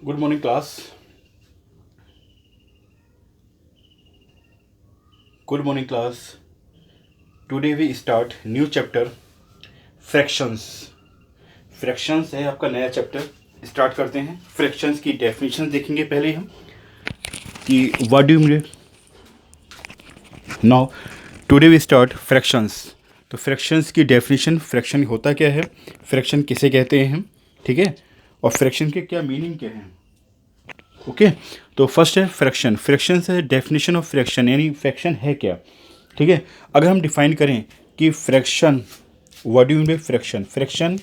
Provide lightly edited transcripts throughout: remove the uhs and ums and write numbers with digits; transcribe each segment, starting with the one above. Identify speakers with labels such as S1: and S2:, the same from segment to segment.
S1: Good morning, class. Good morning, class. Today we start new chapter fractions. Fractions है आपका नया chapter. Start करते हैं. फ्रैक्शंस की डेफिनेशन देखेंगे पहले हम कि what do mean. Now today we start fractions. तो फ्रैक्शंस की डेफिनेशन, फ्रैक्शन होता क्या है, फ्रैक्शन किसे कहते हैं हम, ठीक है, और फ्रैक्शन के क्या मीनिंग क्या है. ओके. तो फर्स्ट है फ्रैक्शन. फ्रैक्शन है डेफिनेशन ऑफ फ्रैक्शन, यानी फ्रैक्शन है क्या, ठीक है. अगर हम डिफाइन करें कि fraction, what do you mean by fraction, fraction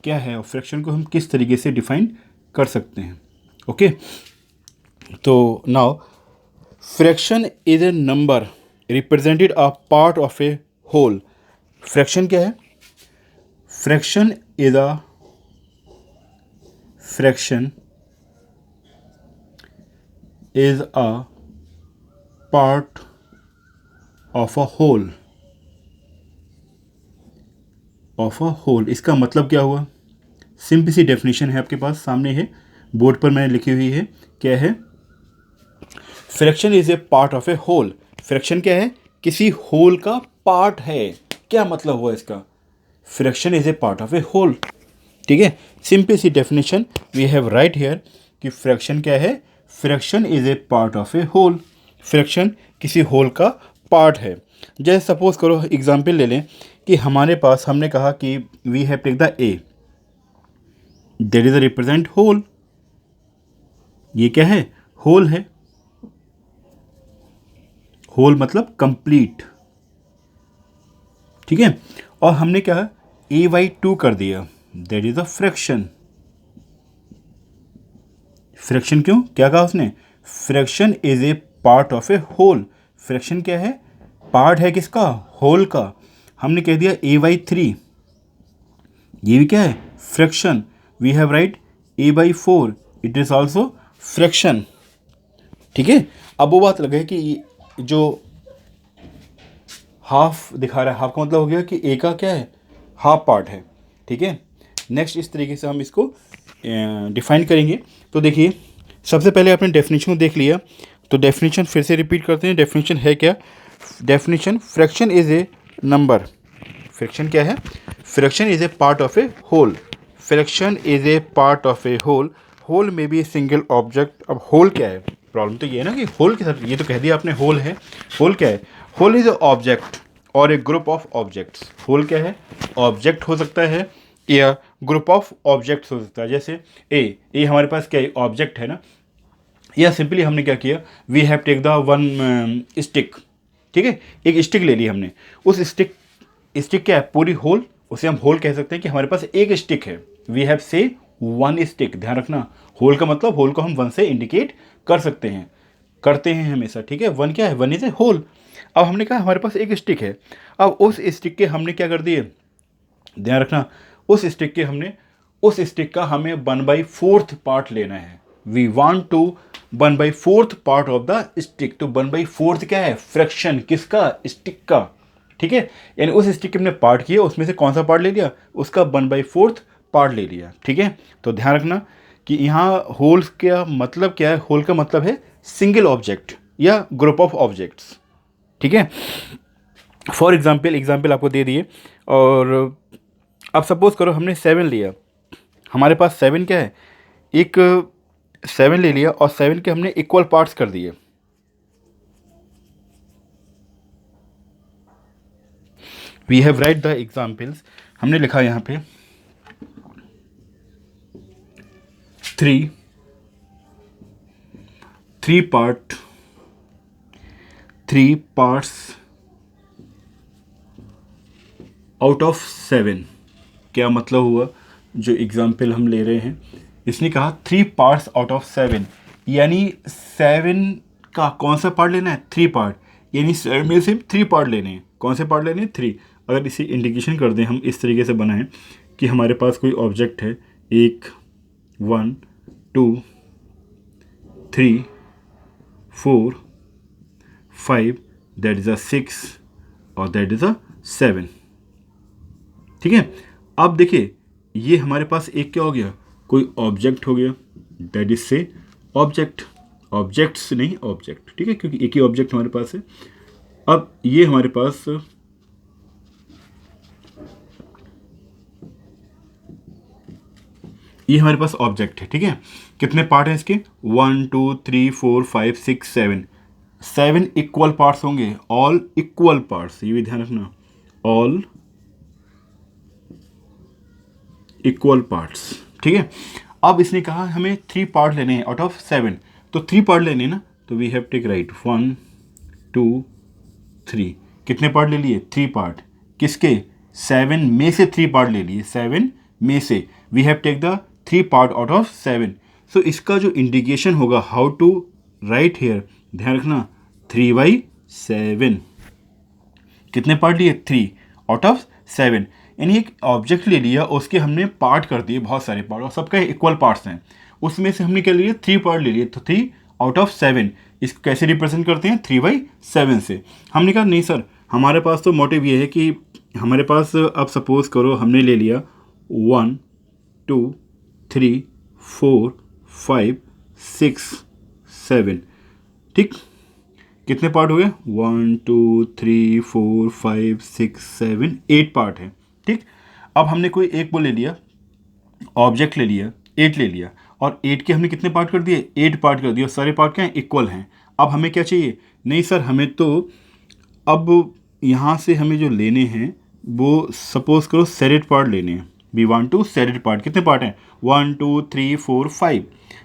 S1: क्या है और फ्रैक्शन को हम किस तरीके से डिफाइन कर सकते हैं. ओके. तो now fraction is a number represented a part of a whole. Fraction क्या है, fraction is a fraction is a part of a whole. Of a whole इसका मतलब क्या हुआ. सिंपल सी डेफिनेशन है, आपके पास सामने है, बोर्ड पर मैंने लिखी हुई है. क्या है, fraction is a part of a whole. Fraction क्या है, किसी होल का पार्ट है. क्या मतलब हुआ इसका, fraction is a part of a whole. ठीक है, सिंपल सी definition we have write here कि फ्रैक्शन क्या है, fraction is a part of a whole. Fraction किसी होल का पार्ट है. जैसे सपोज करो एग्जांपल ले लें कि हमारे पास, हमने कहा कि we have take the A, that is a represent whole. ये क्या है, होल है. होल मतलब कंप्लीट, ठीक है. और हमने क्या ए बाई टू कर दिया, that is a fraction. Fraction क्यों, क्या कहा उसने, fraction is a part of a whole. Fraction क्या है, पार्ट है किसका, होल का. हमने कह दिया ए बाई थ्री, ये भी क्या है, fraction. We have write A by four, it is also fraction. ठीक है. अब वो बात लगे कि जो हाफ दिखा रहा है, हाफ का मतलब हो गया कि ए का क्या है, हाफ पार्ट है. ठीक है. नेक्स्ट इस तरीके से हम इसको डिफाइन करेंगे. तो देखिए, सबसे पहले आपने डेफिनेशन को देख लिया, तो डेफिनेशन फिर से रिपीट करते हैं. डेफिनेशन है क्या, definition fraction is a number. Fraction क्या है, fraction is a part of a whole. Fraction is a part of a whole. Whole में भी सिंगल ऑब्जेक्ट. अब होल क्या है, प्रॉब्लम तो ये है ना कि होल के साथ, ये तो कह दिया आपने होल है. होल क्या है, होल इज ए ऑब्जेक्ट और ए ग्रुप ऑफ ऑब्जेक्ट्स. होल क्या है, ऑब्जेक्ट हो सकता है या ग्रुप ऑफ ऑब्जेक्ट्स हो सकता है. जैसे ए हमारे पास क्या है, ऑब्जेक्ट है ना. या सिंपली हमने क्या किया, we have take the one stick. ठीक है, एक स्टिक ले ली हमने. उस स्टिक, स्टिक क्या है, पूरी होल, उसे हम होल कह सकते हैं कि हमारे पास एक स्टिक है. वी हैव से वन स्टिक. ध्यान रखना, होल का मतलब, होल को हम वन से इंडिकेट कर सकते हैं, करते हैं हमेशा. ठीक है, वन क्या है, वन इज ए होल. अब हमने कहा हमारे पास एक स्टिक है. अब उस स्टिक के हमने क्या कर दिए, ध्यान रखना, उस स्टिक के हमने, उस स्टिक का हमें 1/4 पार्ट लेना है. We want to 1/4 part of the stick. तो 1/4 क्या है, फ्रैक्शन किसका, स्टिक का. ठीक है, यानी उस स्टिक के हमने पार्ट किया, उसमें से कौन सा पार्ट ले लिया, उसका 1/4 पार्ट ले लिया. ठीक है. तो ध्यान रखना कि यहाँ होल का मतलब क्या है, होल का मतलब है सिंगल ऑब्जेक्ट या ग्रुप ऑफ ऑब्जेक्ट्स. ठीक है. फॉर एग्जाम्पल आपको दे दिए. और अब सपोज करो हमने 7 लिया, हमारे पास 7 क्या है, एक 7 ले लिया और 7 के हमने इक्वल पार्ट्स कर दिए. We have write the examples. हमने लिखा यहाँ पे 3 पार्ट्स आउट ऑफ 7. क्या मतलब हुआ, जो एग्जाम्पल हम ले रहे हैं, इसने कहा 3 पार्ट्स आउट ऑफ 7, यानी 7 का कौन सा पार्ट लेना है, 3 पार्ट. यानी 7 में से 3 पार्ट लेने हैं. कौन से पार्ट लेने हैं, 3. अगर इसे इंडिकेशन कर दें हम, इस तरीके से बनाएं कि हमारे पास कोई ऑब्जेक्ट है, 1 1 2 3 4 5, दैट इज़ अ 6 और दैट इज़ अ 7. ठीक है. अब देखिए, ये हमारे पास एक क्या हो गया, कोई ऑब्जेक्ट हो गया. दैट इज से ऑब्जेक्ट, ऑब्जेक्ट्स नहीं ऑब्जेक्ट, ठीक है, क्योंकि एक ही ऑब्जेक्ट हमारे पास है। अब ये हमारे पास ऑब्जेक्ट है, ठीक है। कितने पार्ट हैं इसके? 1 2 3 4 5 6 7, 7 इक्वल पार्ट्स होंगे, ऑल इक्वल पार्ट्स, ये भी ध्यान रखना, ऑल इक्वल पार्ट्स, ठीक है। अब इसने कहा हमें 3 पार्ट लेने हैं आउट ऑफ 7, तो 3 पार्ट लेने हैं ना, तो वी हैव टेक राइट 1 2 3, कितने पार्ट ले लिए? 3 पार्ट। किसके? 7 में से 3 पार्ट ले लिए, 7 में से we have take the 3 part out of 7। So इसका जो इंडिकेशन होगा हाउ टू राइट हेयर, ध्यान रखना 3/7, कितने पार्ट लिए? 3 आउट ऑफ 7, यानी एक ऑब्जेक्ट ले लिया, उसके हमने पार्ट कर दिए, बहुत सारे पार्ट, और सबका इक्वल पार्ट्स हैं, उसमें से हमने क्या ले लिया? 3 पार्ट ले लिए, तो 3 आउट ऑफ 7, इसको कैसे रिप्रेजेंट करते हैं? 3/7 से। हमने कहा नहीं सर, हमारे पास तो मोटिव ये है कि हमारे पास, अब सपोज करो हमने ले लिया 1 2 3 4 5 6 7, ठीक, कितने पार्ट हो गए? 1 2 3 4 5 6 7 8 पार्ट है, ठीक। अब हमने कोई एक वो ले लिया, ऑब्जेक्ट ले लिया, 8 ले लिया, और 8 के हमने कितने पार्ट कर दिए? 8 पार्ट कर दिए, और सारे पार्ट क्या हैं? इक्वल हैं। अब हमें क्या चाहिए? नहीं सर, हमें तो अब यहाँ से हमें जो लेने हैं वो सपोज करो सेडेड पार्ट लेने हैं, we want to shaded part. कितने पार्ट हैं? 1 2 3 4 5,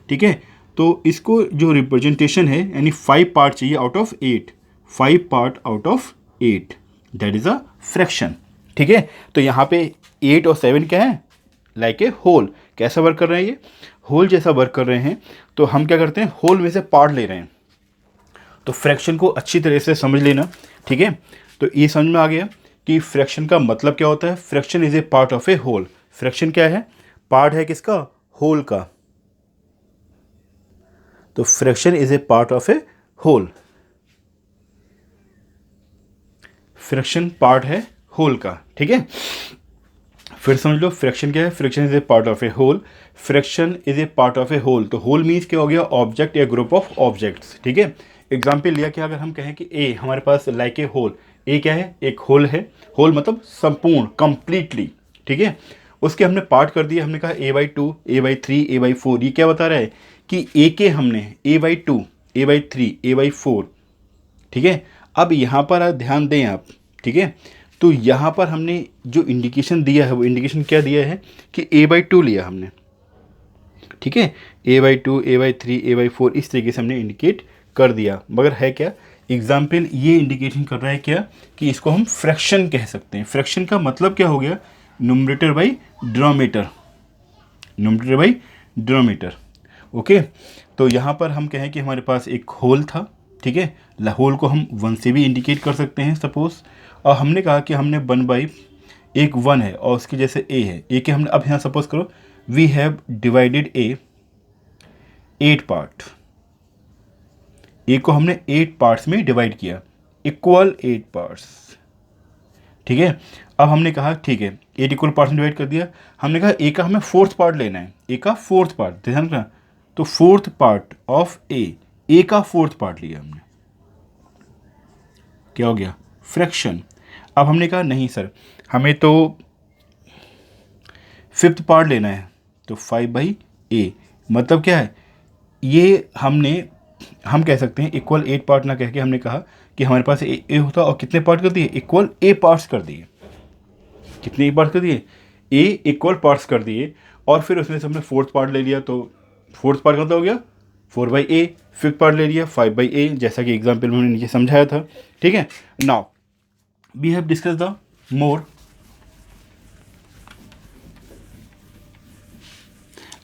S1: ठीक है। तो इसको जो रिप्रेजेंटेशन है, यानी 5 पार्ट चाहिए out of 8, 5 part out of 8, that is a fraction, ठीक है। तो यहाँ पे 8 और 7 क्या है? Like a whole. कैसा वर्क कर रहे हैं? ये होल जैसा वर्क कर रहे हैं। तो हम क्या करते हैं? होल में से पार्ट ले रहे हैं। तो फ्रैक्शन को अच्छी तरह से समझ लेना, ठीक है। तो ये समझ में आ गया कि फ्रैक्शन का मतलब क्या होता है। Fraction is a part of a whole. Fraction क्या है? पार्ट है किसका? होल का। तो fraction is a part of a whole. Fraction part है होल का, ठीक है। फिर समझ लो फ्रैक्शन क्या है। Fraction is a part of a whole. Fraction is a part of a whole. तो होल मीन्स क्या हो गया? ऑब्जेक्ट या ग्रुप ऑफ ऑब्जेक्ट्स, ठीक है। एग्जाम्पल लिया कि अगर हम कहें कि ए हमारे पास लाइक ए होल, ए क्या है? एक होल है। होल मतलब संपूर्ण, कंप्लीटली, ठीक है। उसके हमने पार्ट कर दिए, हमने कहा a/2, a/3, a/4। ये क्या बता रहा है कि ए के हमने a/2, a/3, a/4, ठीक है। अब यहाँ पर ध्यान दें आप, ठीक है। तो यहाँ पर हमने जो इंडिकेशन दिया है, वो इंडिकेशन क्या दिया है कि a/2 लिया हमने, ठीक है। a/2, a/3, a/4 इस तरीके से हमने इंडिकेट कर दिया। मगर है क्या? एग्जाम्पल ये इंडिकेशन कर रहा है क्या कि इसको हम फ्रैक्शन कह सकते हैं। फ्रैक्शन का मतलब क्या हो गया? Numerator by denominator, numerator by denominator, okay. तो यहाँ पर हम कहें कि हमारे पास एक होल था, ठीक है। होल को हम 1 से भी इंडिकेट कर सकते हैं सपोज। और हमने कहा कि हमने 1/, एक 1 है और उसकी जैसे ए है, ए के हमने, अब यहाँ सपोज करो we have divided a 8 part. A को हमने 8 पार्ट्स में डिवाइड किया, इक्वल 8 पार्ट्स, ठीक है। अब हमने कहा ठीक है 8 इक्वल पार्ट्स में डिवाइड कर दिया। हमने कहा ए का हमें 4th पार्ट लेना है, ए का 4th पार्ट, ध्यान रखना। तो 4th पार्ट ऑफ ए का 4th पार्ट लिया हमने, क्या हो गया? फ्रैक्शन। अब हमने कहा नहीं सर, हमें तो 5th पार्ट लेना है, तो 5/a मतलब क्या है? ये हम कह सकते हैं इक्वल 8 पार्ट ना कह के हमने कहा कि हमारे पास ए होता, और कितने पार्ट कर दिए? इक्वल ए पार्ट्स कर दिए। कितने पार्ट कर दिए? ए इक्वल पार्ट्स कर दिए। और फिर उसमें से हमने 4th पार्ट ले लिया, तो 4th पार्ट कितना हो गया? 4/a। 5th पार्ट ले लिया 5/a, जैसा कि एग्जाम्पल में नीचे समझाया था, ठीक है। Now we have discuss the more.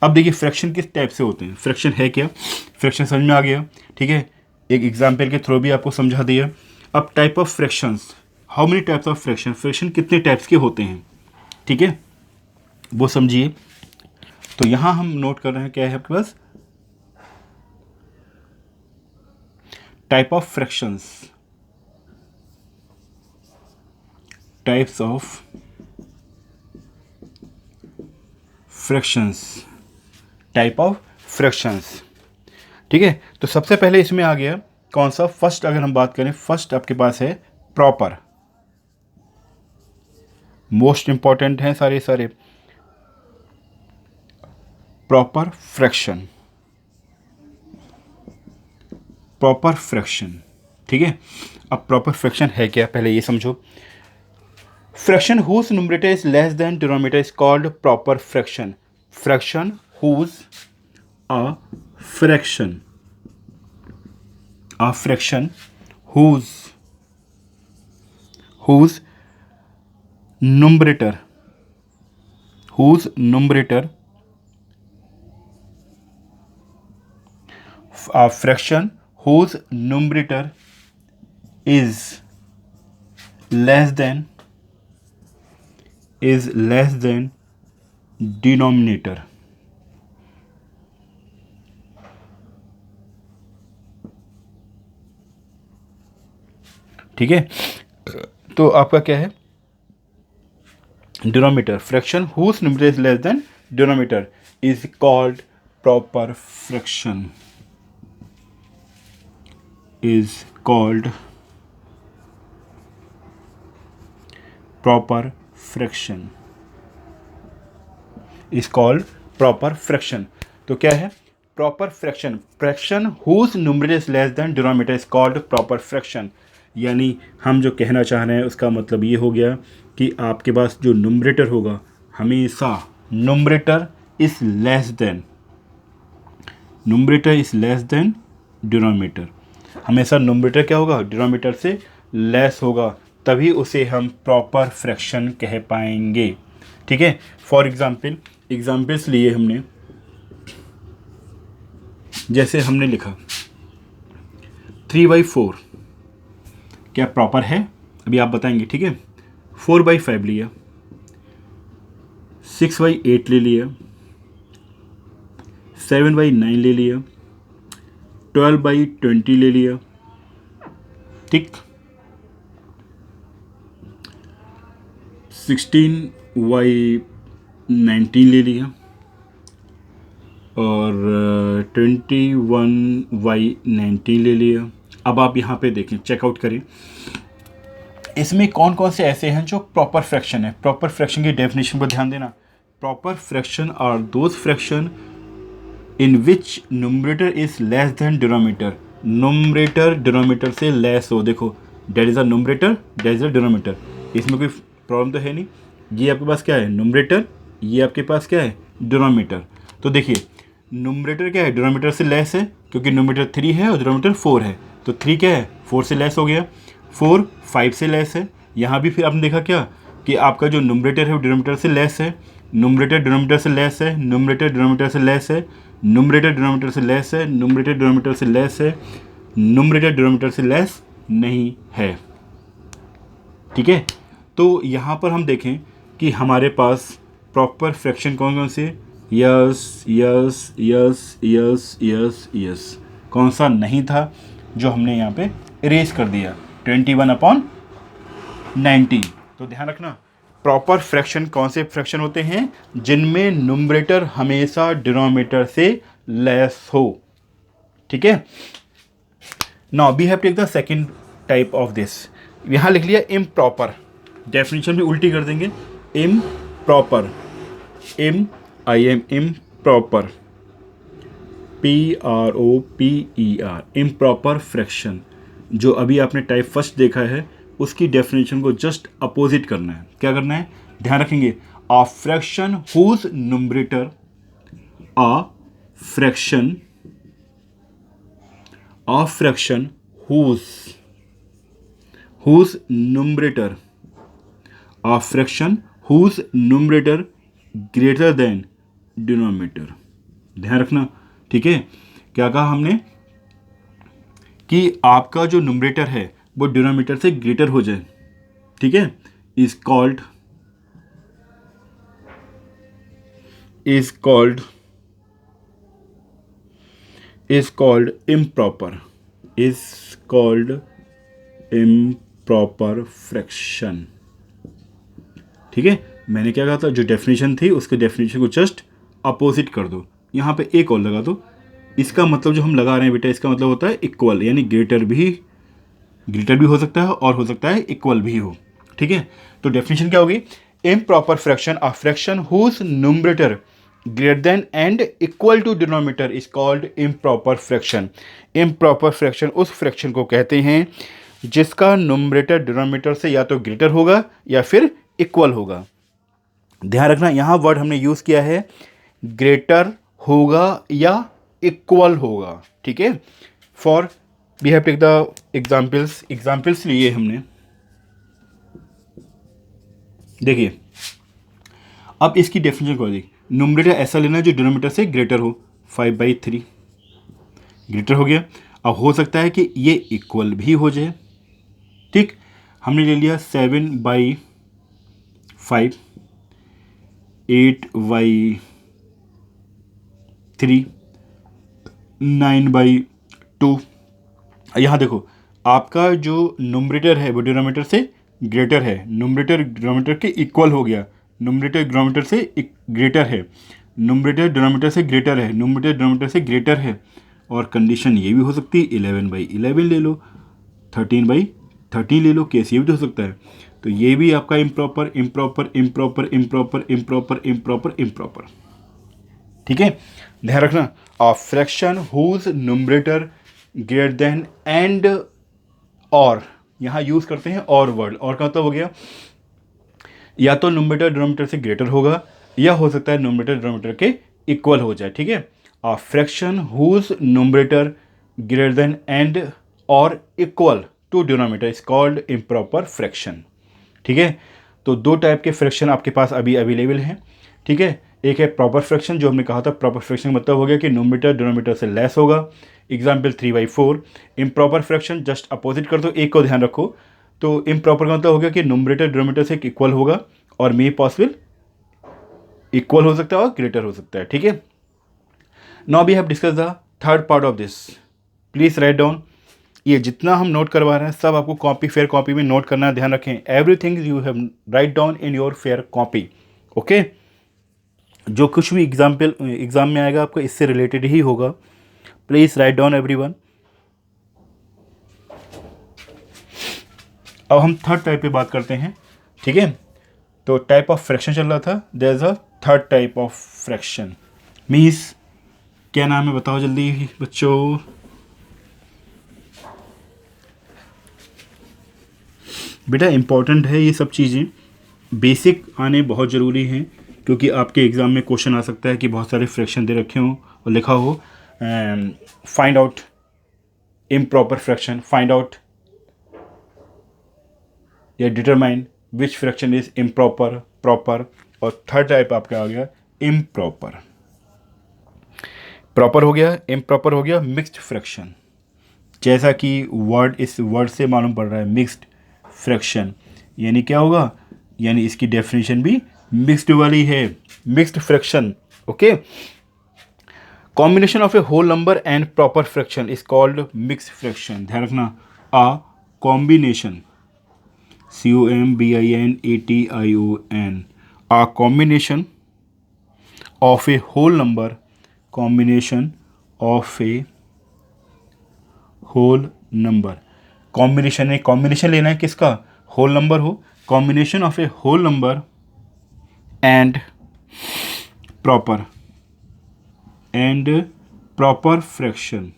S1: अब देखिए फ्रैक्शन किस टाइप से होते हैं, फ्रैक्शन है क्या, फ्रैक्शन समझ में आ गया, ठीक है। एक एग्जाम्पल के थ्रू भी आपको समझा दिया। अब type of fractions, how many types of fraction, fraction कितने टाइप्स के होते हैं, ठीक है, वो समझिए। तो यहाँ हम नोट कर रहे हैं क्या है आपके पास, type of fractions, types of fractions, type of fractions. ठीक है, तो सबसे पहले इसमें आ गया कौन सा, फर्स्ट अगर हम बात करें, फर्स्ट आपके पास है प्रॉपर, मोस्ट इंपॉर्टेंट हैं सारे सारे, प्रॉपर फ्रैक्शन, प्रॉपर फ्रैक्शन। ठीक है, अब प्रॉपर फ्रैक्शन है क्या, पहले ये समझो। Fraction whose numerator is less than denominator is called proper fraction. Fraction whose a fraction, a fraction whose numerator a fraction whose numerator is less than denominator। ठीक है, तो आपका क्या है, denominator, fraction whose numerator is less than denominator is called proper fraction, is called proper fraction, is called proper fraction. तो क्या है proper fraction, fraction whose numerator is less than denominator is called proper fraction. यानी हम जो कहना चाह रहे हैं उसका मतलब ये हो गया कि आपके पास जो न्यूमरेटर होगा हमेशा numerator is less than denominator, हमेशा न्यूमरेटर क्या होगा, डिनोमिनेटर से लेस होगा, तभी उसे हम प्रॉपर फ्रैक्शन कह पाएंगे। ठीक है, फॉर एग्जाम्पल्स लिए हमने, जैसे हमने लिखा 3/4 क्या प्रॉपर है, अभी आप बताएंगे। ठीक है, 4/5 लिया, 6/8 ले लिया, 7/9 ले लिया, 12/20 ले लिया। ठीक, 16/19 ले लिया और 21/19 ले लिया। अब आप यहाँ पे देखें, चेकआउट करें, इसमें कौन कौन से ऐसे हैं जो प्रॉपर फ्रैक्शन है। प्रॉपर फ्रैक्शन की डेफिनेशन पर ध्यान देना। Proper fraction are those fraction in which numerator is less than denominator, numerator denominator से लेस हो। देखो, that is a numerator, that is a denominator, इसमें कोई प्रॉब्लम तो है नहीं। ये आपके पास क्या है, न्यूमरेटर, ये आपके पास क्या है, डिनोमिनेटर। तो देखिए, न्यूमरेटर क्या है, डिनोमिनेटर से लेस है, क्योंकि न्यूमरेटर 3 है और डिनोमिनेटर 4 है, तो 3 क्या है, 4 से लेस हो गया। 4 5 से लेस है। यहाँ भी फिर आपने देखा क्या कि आपका जो न्यूमरेटर है वो डिनोमिनेटर से लेस है, न्यूमरेटर डिनोमिनेटर से लेस है, न्यूमरेटर डिनोमिनेटर से लेस है, न्यूमरेटर डिनोमिनेटर से लेस है, न्यूमरेटर डिनोमिनेटर से लेस है, न्यूमरेटर डिनोमिनेटर से लेस नहीं है। ठीक है, तो यहाँ पर हम देखें कि हमारे पास प्रॉपर फ्रैक्शन कौन कौन से, yes yes yes yes yes yes, कौन सा नहीं था जो हमने यहाँ पे इरेज कर दिया, 21/90। तो ध्यान रखना, प्रॉपर फ्रैक्शन कौन से फ्रैक्शन होते हैं, जिनमें न्यूमरेटर हमेशा डिनोमिनेटर से लेस हो। ठीक है, now we have take the second type of this. यहाँ लिख लिया इम्प्रॉपर, डेफिनेशन भी उल्टी कर देंगे, improper, improper, PROPER, improper fraction. जो अभी आपने टाइप फर्स्ट देखा है उसकी डेफिनेशन को जस्ट अपोजिट करना है। क्या करना है, ध्यान रखेंगे, a fraction whose numerator, a fraction whose numerator, a fraction whose numerator greater than denominator। ध्यान रखना। ठीक है, क्या कहा हमने कि आपका जो न्यूमरेटर है वो डिनोमिनेटर से ग्रेटर हो जाए। ठीक है, इज called improper फ्रैक्शन। ठीक है, मैंने क्या कहा था, जो डेफिनेशन थी उसके डेफिनेशन को जस्ट अपोजिट कर दो, यहाँ पे एक और लगा दो। इसका मतलब जो हम लगा रहे हैं बेटा, इसका मतलब होता है इक्वल, यानी ग्रेटर भी हो सकता है और हो सकता है इक्वल भी हो। ठीक है, तो डेफिनेशन क्या होगी? Improper fraction, a fraction whose numerator greater than and equal to denominator is called improper fraction. Improper fraction उस फ्रैक्शन को कहते हैं जिसका न्यूमरेटर डिनोमिनेटर से या तो ग्रेटर होगा या फिर इक्वल होगा। ध्यान रखना, यहाँ वर्ड हमने यूज़ किया है ग्रेटर होगा या इक्वल होगा। ठीक है, for we have take the examples लिए हमने। देखिए, अब इसकी डेफिनेशन को देखिए, न्यूमरेटर ऐसा लेना है जो डिनोमिनेटर से ग्रेटर हो। 5/3 ग्रेटर हो गया। अब हो सकता है कि ये इक्वल भी हो जाए। ठीक, हमने ले लिया 7/5, 8/3, 9/2। यहाँ देखो, आपका जो न्यूमरेटर है वो डिनोमिनेटर से ग्रेटर है, न्यूमरेटर डिनोमिनेटर के इक्वल हो गया, न्यूमरेटर डिनोमिनेटर से ग्रेटर है, न्यूमरेटर डिनोमिनेटर से ग्रेटर है, न्यूमरेटर डिनोमिनेटर से ग्रेटर है। और कंडीशन ये भी हो सकती है 11/11 ले लो, 13/13 ले लो, केस ये भी तो हो सकता है। तो ये भी आपका improper improper improper improper improper improper improper. ठीक है, ध्यान रखना, a fraction whose numerator greater than and और, यहाँ यूज करते हैं और वर्ड, और का मतलब हो गया या तो न्यूमरेटर डिनोमिनेटर से ग्रेटर होगा या हो सकता है न्यूमरेटर डिनोमिनेटर के इक्वल हो जाए। ठीक है, a fraction whose numerator greater than and और equal to denominator is called improper fraction. ठीक है, तो दो टाइप के फ्रैक्शन आपके पास अभी अवेलेबल हैं। ठीक है, एक है प्रॉपर फ्रैक्शन, जो हमने कहा था प्रॉपर फ्रैक्शन मतलब हो गया कि न्यूमरेटर डिनोमिनेटर से लेस होगा, example 3/4। Improper fraction just opposite कर दो, एक को ध्यान रखो। तो इम्प्रॉपर का मतलब हो गया कि न्यूमरेटर डिनोमिनेटर से इक्वल होगा और मे पॉसिबल इक्वल हो सकता है और ग्रेटर हो सकता है। ठीक है, now we have discuss the third part of this. Please write down, ये जितना हम नोट करवा रहे हैं सब आपको फेयर कॉपी में नोट करना है। ध्यान रखें, everything you have write down in your fair copy. Okay, जो कुछ भी एग्जाम में आएगा आपको इससे रिलेटेड ही होगा। Please write down everyone. अब हम थर्ड टाइप पे बात करते हैं। ठीक है, तो टाइप ऑफ फ्रैक्शन चल रहा था, there is a third type of fraction. Means क्या नाम है बताओ जल्दी बच्चों। बेटा इंपॉर्टेंट है ये सब चीज़ें, बेसिक आने बहुत ज़रूरी हैं, क्योंकि आपके एग्ज़ाम में क्वेश्चन आ सकता है कि बहुत सारे फ्रैक्शन दे रखे हों और लिखा हो find out improper fraction, find out या determine which fraction is improper, proper. और थर्ड टाइप आपका आ गया इम्प्रॉपर। प्रॉपर हो गया, इम्प्रॉपर हो गया, मिक्स्ड फ्रैक्शन। जैसा कि वर्ड, इस वर्ड से मालूम पड़ रहा है मिक्स्ड फ्रैक्शन, यानी क्या होगा, यानी इसकी डेफिनेशन भी मिक्स्ड वाली है, mixed fraction. Okay, combination of a whole number and proper fraction is called mixed fraction. ध्यान रखना, a combination, COMBINATION, a combination of a whole number, combination of a whole number, combination है, combination लेना है किसका, whole number हो, combination of a whole number and proper fraction,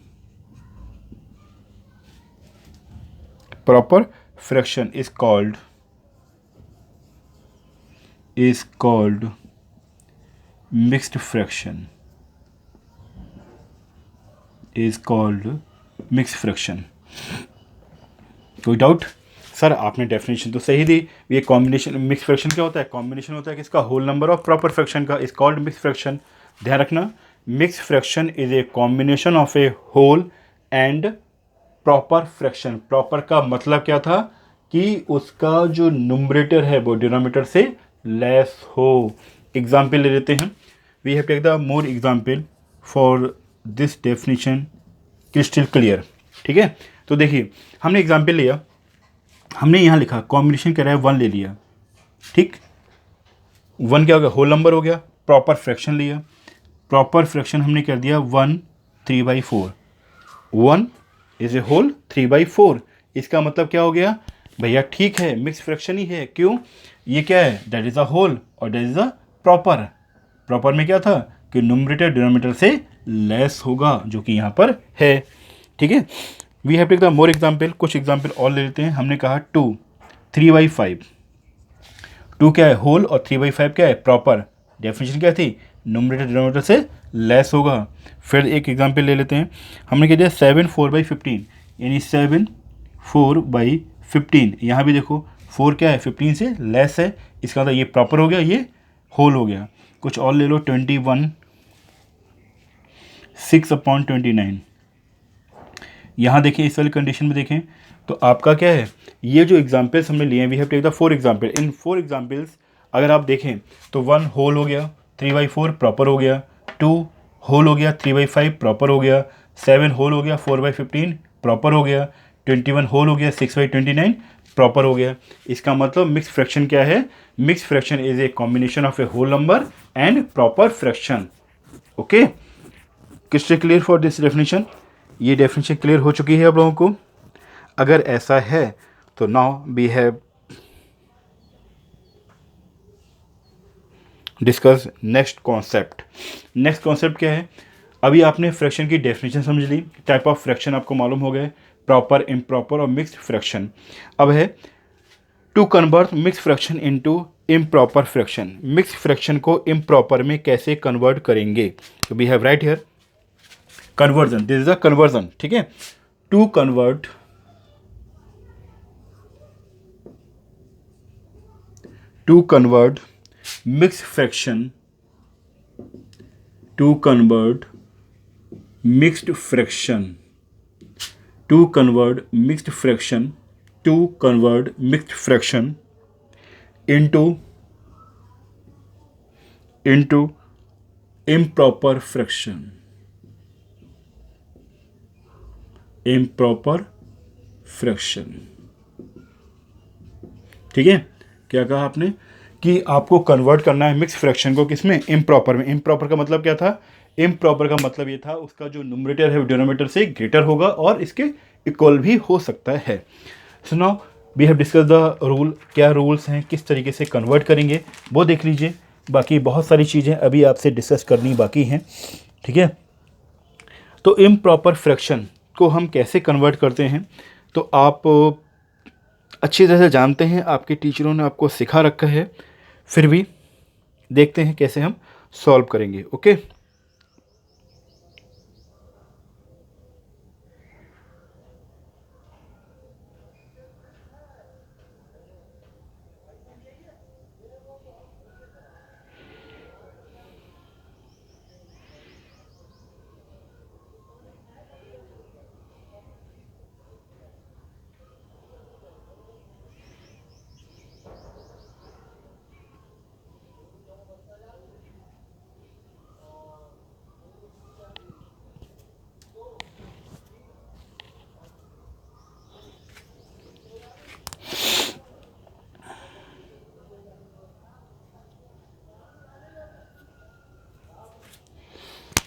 S1: proper fraction is called mixed fraction, is called mixed fraction। कोई doubt? Sir आपने definition तो सही दी। ये कॉम्बिनेशन, मिक्स फ्रैक्शन क्या होता है, कॉम्बिनेशन होता है किसका, whole number of proper fraction का, इज कॉल्ड मिक्स फ्रैक्शन। ध्यान रखना, mix fraction is a combination of a whole and proper fraction. Proper का मतलब क्या था कि उसका जो न्यूमरेटर है वो डिनोमिनेटर से लेस हो। एग्जाम्पल ले लेते हैं, we have take the more example for this definition crystal clear. ठीक है, तो देखिए हमने एग्जाम्पल लिया, हमने यहाँ लिखा कॉम्बिनेशन कह रहा है 1 ले लिया। ठीक, 1 क्या हो गया, होल नंबर हो गया, प्रॉपर फ्रैक्शन लिया, प्रॉपर फ्रैक्शन हमने कर दिया 1 3/4। 1 इज ए होल 3/4। इसका मतलब क्या हो गया भैया, ठीक है मिक्स फ्रैक्शन ही है। क्यों, ये क्या है, दैट इज़ अ होल और that is a proper. Proper में क्या था कि न्यूमरेटर डिनोमिनेटर से लेस होगा, जो कि यहाँ पर है। ठीक है, we have take the more example, कुछ एग्जाम्पल और ले लेते हैं। हमने कहा 2 3/5। 2 क्या है, होल, और 3/5 क्या है, प्रॉपर। डेफिनेशन क्या थी, न्यूमरेटर डिनोमिनेटर से लेस होगा। फिर एक एग्जाम्पल ले लेते हैं, हमने कह दिया 7 4/15, यानी 7 4/15। यहाँ भी देखो 4 क्या है, 15 से लेस है, इसका मतलब ये प्रॉपर हो गया, ये होल हो गया। कुछ और ले लो, 21 6/29। यहाँ देखिए इस वाली कंडीशन में देखें तो आपका क्या है, ये जो एग्जाम्पल्स हमने लिए हैं, we have take the 4 example. इन 4 एग्जाम्पल्स अगर आप देखें तो 1 होल हो गया, 3/4 प्रॉपर हो गया, 2 होल हो गया, 3/5 प्रॉपर हो गया, 7 होल हो गया, 4/15 प्रॉपर हो गया, 21 होल हो गया, 6/29 प्रॉपर हो गया। इसका मतलब मिक्स फ्रैक्शन क्या है, mix fraction is a combination of a whole number and proper fraction. Okay, crystal clear for this definition. ये डेफिनेशन क्लियर हो चुकी है आप लोगों को। अगर ऐसा है तो now we have discuss next concept. Next concept क्या है, अभी आपने फ्रैक्शन की डेफिनेशन समझ ली, टाइप ऑफ फ्रैक्शन आपको मालूम हो गए, प्रॉपर, इम्प्रॉपर और मिक्स्ड फ्रैक्शन। अब है to convert mix fraction into improper fraction. Mix fraction को इम्प्रॉपर में कैसे कन्वर्ट करेंगे, तो we have write here conversion, this is a conversion. ठीक है, to convert mixed fraction to convert mixed fraction to convert mixed fraction to convert mixed fraction into improper fraction, improper fraction। ठीक है, क्या कहा आपने कि आपको कन्वर्ट करना है मिक्स फ्रैक्शन को, किसमें, इम्प्रॉपर में। इम्प्रॉपर का मतलब क्या था, इम्प्रॉपर का मतलब ये था उसका जो न्यूमरेटर है वो डिनोमिनेटर से ग्रेटर होगा और इसके इक्वल भी हो सकता है। So now we have discuss the rule, क्या रूल्स हैं, किस तरीके से कन्वर्ट करेंगे वो देख लीजिए। बाकी बहुत सारी चीज़ें अभी आपसे डिस्कस करनी बाकी हैं। ठीक है, तो इम्प्रॉपर फ्रैक्शन को हम कैसे कन्वर्ट करते हैं, तो आप अच्छी तरह से जानते हैं, आपके टीचरों ने आपको सिखा रखा है, फिर भी देखते हैं कैसे हम सॉल्व करेंगे। ओके,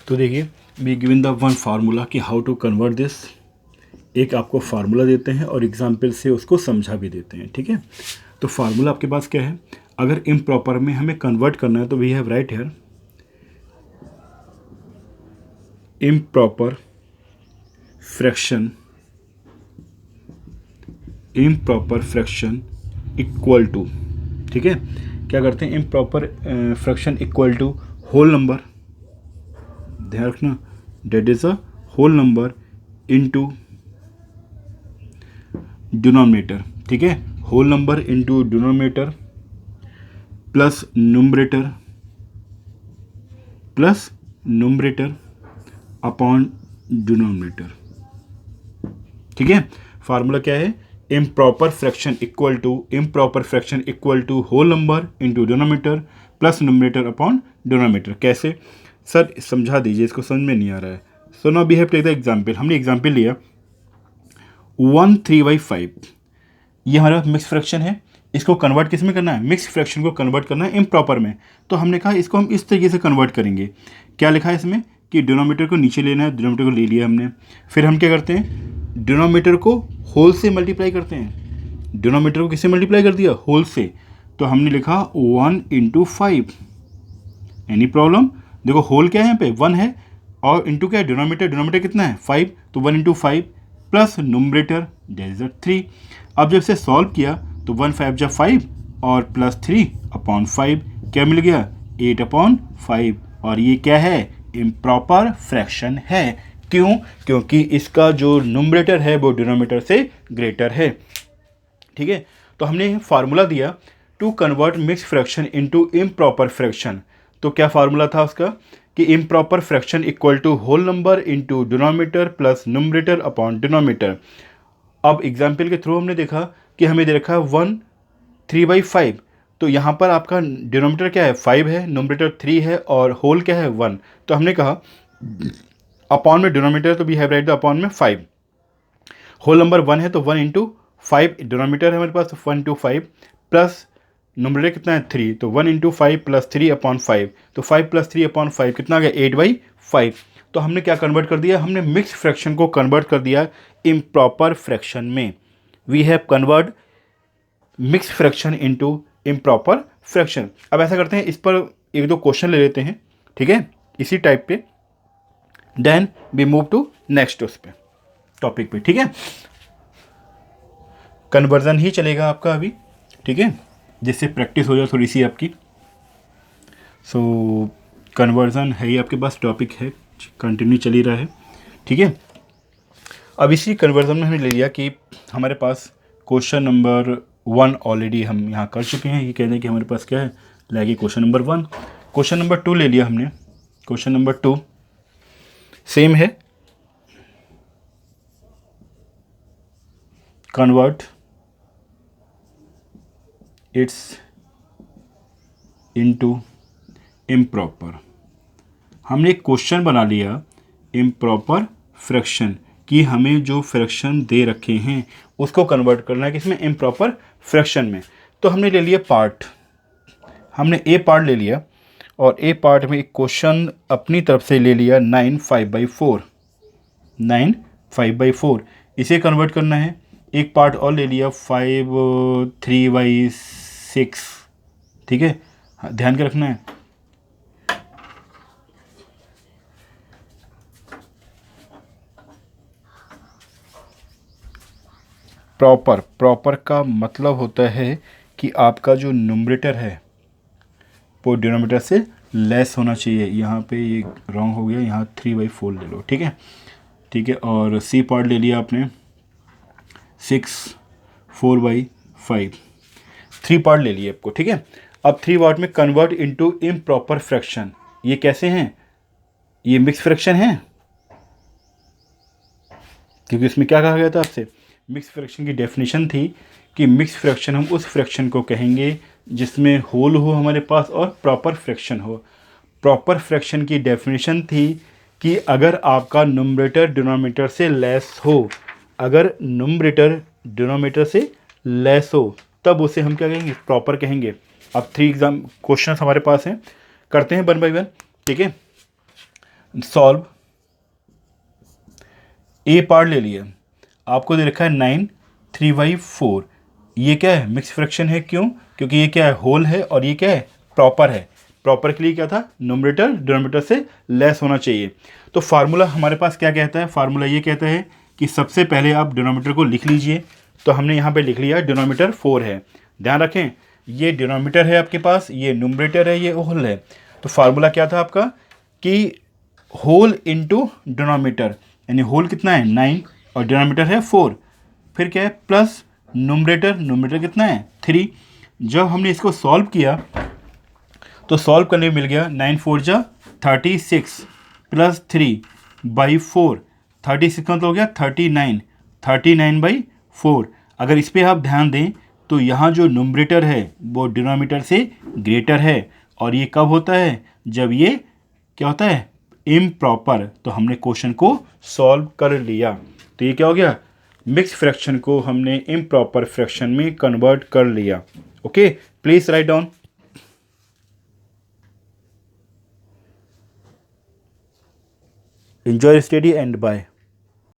S1: तो देखिए we given the one formula कि हाउ टू कन्वर्ट दिस। एक आपको फार्मूला देते हैं और एग्जाम्पल से उसको समझा भी देते हैं। ठीक है, तो फार्मूला आपके पास क्या है, अगर इम्प्रॉपर में हमें कन्वर्ट करना है तो we have write here improper fraction equal to, ठीक है, क्या करते हैं, improper fraction equal to whole number, ध्यान रखना, that is a whole number into denominator. ठीक है, whole number into denominator plus numerator upon denominator. ठीक है, फार्मूला क्या है, improper fraction equal to whole number into denominator plus numerator upon denominator. कैसे sir समझा दीजिए, इसको समझ में नहीं आ रहा है। So now we have take the example, हमने एग्जांपल लिया 1 3/5, ये हमारा मिक्स फ्रैक्शन है, इसको कन्वर्ट किस में करना है, मिक्स फ्रैक्शन को कन्वर्ट करना है इम्प्रॉपर में। तो हमने कहा इसको हम इस तरीके से कन्वर्ट करेंगे। क्या लिखा है इसमें कि डिनोमीटर को नीचे लेना है, डिनोमीटर को ले लिया हमने। फिर हम क्या करते हैं, डिनोमीटर को होल से मल्टीप्लाई करते हैं। डिनोमीटर को किससे मल्टीप्लाई कर दिया, होल से। तो हमने लिखा 1 × 5। एनी प्रॉब्लम, देखो होल क्या है यहाँ पे 1 है और इंटू क्या है डिनोमीटर, डिनोमीटर कितना है 5, तो 1 × 5 प्लस न्यूमरेटर दैट इज 3। अब जब इसे सॉल्व किया तो 1 5 × 5 और प्लस 3/5 क्या मिल गया 8/5। और ये क्या है, इम्प्रॉपर फ्रैक्शन है। क्यों, क्योंकि इसका जो न्यूमरेटर है वो डिनोमीटर से ग्रेटर है। ठीक है, तो हमने फार्मूला दिया to convert mix fraction into improper fraction. तो क्या फार्मूला था उसका कि improper fraction equal to whole number into denominator plus numerator upon denominator. अब एग्जाम्पल के थ्रू हमने देखा कि हमें दे रखा है 1 3/5। तो यहाँ पर आपका डिनोमीटर क्या है 5 है, न्यूमरेटर 3 है और होल क्या है 1। तो हमने कहा अपॉन में डिनोमीटर तो we have write the upon में 5, होल नंबर 1 है तो 1 × 5 डिनोमीटर है हमारे पास, तो 1 × 5 प्लस न्यूमरेटर कितना है 3, तो 1 × 5 प्लस 3/5, तो 5 प्लस 3/5 कितना आ गया 8/5। तो हमने क्या कन्वर्ट कर दिया, हमने मिक्स फ्रैक्शन को कन्वर्ट कर दिया इम्प्रॉपर फ्रैक्शन में। We have convert mix fraction into improper fraction. अब ऐसा करते हैं, इस पर 1-2 क्वेश्चन ले लेते हैं, ठीक है, इसी टाइप पे, then we move to next उस पे टॉपिक पे। ठीक है, कन्वर्जन ही चलेगा आपका अभी, ठीक है, जिससे प्रैक्टिस हो जाए थोड़ी सी आपकी। सो कन्वर्जन है ही आपके पास, टॉपिक है, कंटिन्यू चल ही रहा है। ठीक है, अब इसी कन्वर्जन में हमने ले लिया कि हमारे पास क्वेश्चन नंबर 1 ऑलरेडी हम यहाँ कर चुके हैं। ये कहते हैं कि हमारे पास क्या है, लाएगी क्वेश्चन नंबर 1। क्वेश्चन नंबर 2 ले लिया हमने। क्वेश्चन नंबर 2 सेम है, कन्वर्ट इट्स इनटू इम्प्रॉपर। हमने एक क्वेश्चन बना लिया इम्प्रॉपर फ्रैक्शन कि हमें जो फ्रैक्शन दे रखे हैं उसको कन्वर्ट करना है किसमें, इम्प्रॉपर फ्रैक्शन में। तो हमने ले लिया पार्ट, हमने ए पार्ट ले लिया और ए पार्ट में एक क्वेश्चन अपनी तरफ से ले लिया 9 5/4, 9 5/4 इसे कन्वर्ट करना है। एक पार्ट और ले लिया 5 3/6, ठीक है, ध्यान के रखना है। प्रॉपर का मतलब होता है कि आपका जो न्यूमरेटर है वो डिनोमीटर से लेस होना चाहिए। यहाँ पे ये रॉन्ग हो गया, यहाँ 3/4 ले लो, ठीक है, ठीक है। और सी पार्ट ले लिया आपने 6 4/5, 3 पार्ट ले लिए आपको, ठीक है। अब 3 पार्ट में कन्वर्ट इनटू इम्प्रॉपर फ्रैक्शन। ये कैसे हैं, ये मिक्स फ्रैक्शन है, क्योंकि इसमें क्या कहा गया था आपसे, मिक्स फ्रैक्शन की डेफिनेशन थी कि मिक्स फ्रैक्शन हम उस फ्रैक्शन को कहेंगे जिसमें होल हो हमारे पास और प्रॉपर फ्रैक्शन हो। प्रॉपर फ्रैक्शन की डेफिनेशन थी कि अगर आपका न्यूमरेटर डिनोमीटर से लेस हो, अगर न्यूमरेटर डिनोमीटर से लेस हो तब उसे हम क्या कहेंगे, प्रॉपर कहेंगे। अब 3 एग्जाम क्वेश्चन हमारे पास हैं, करते हैं 1 बाय 1, ठीक है। सॉल्व, ए पार्ट ले लिया, आपको दे रखा है 9 3/4। ये क्या है, मिक्स फ्रैक्शन है। क्यों, क्योंकि ये क्या है, होल है और ये क्या है, प्रॉपर है। प्रॉपर के लिए क्या था, न्यूमरेटर डिनोमीटर से लेस होना चाहिए। तो फार्मूला हमारे पास क्या कहता है, फार्मूला ये कहता है कि सबसे पहले आप डिनोमीटर को लिख लीजिए। तो हमने यहाँ पे लिख लिया डिनोमीटर 4 है। ध्यान रखें, ये डिनोमीटर है आपके पास, ये न्यूमरेटर है, ये होल है। तो फार्मूला क्या था आपका कि होल इंटू डिनोमीटर, यानी होल कितना है 9 और डिनोमीटर है 4, फिर क्या है प्लस न्यूमरेटर कितना है 3। जब हमने इसको सॉल्व किया तो सॉल्व करने में मिल गया 9 4 जा 36 प्लस 3/4, 36 का मतलब हो गया 39, 39/4। अगर इस पर आप ध्यान दें तो यहाँ जो न्यूमरेटर है वो डिनोमीटर से ग्रेटर है, और ये कब होता है, जब ये क्या होता है, इम्प्रॉपर। तो हमने क्वेश्चन को सॉल्व कर लिया। तो ये क्या हो गया, मिक्स फ्रैक्शन को हमने इम्प्रॉपर फ्रैक्शन में कन्वर्ट कर लिया। Okay, please write down. Enjoy study and bye.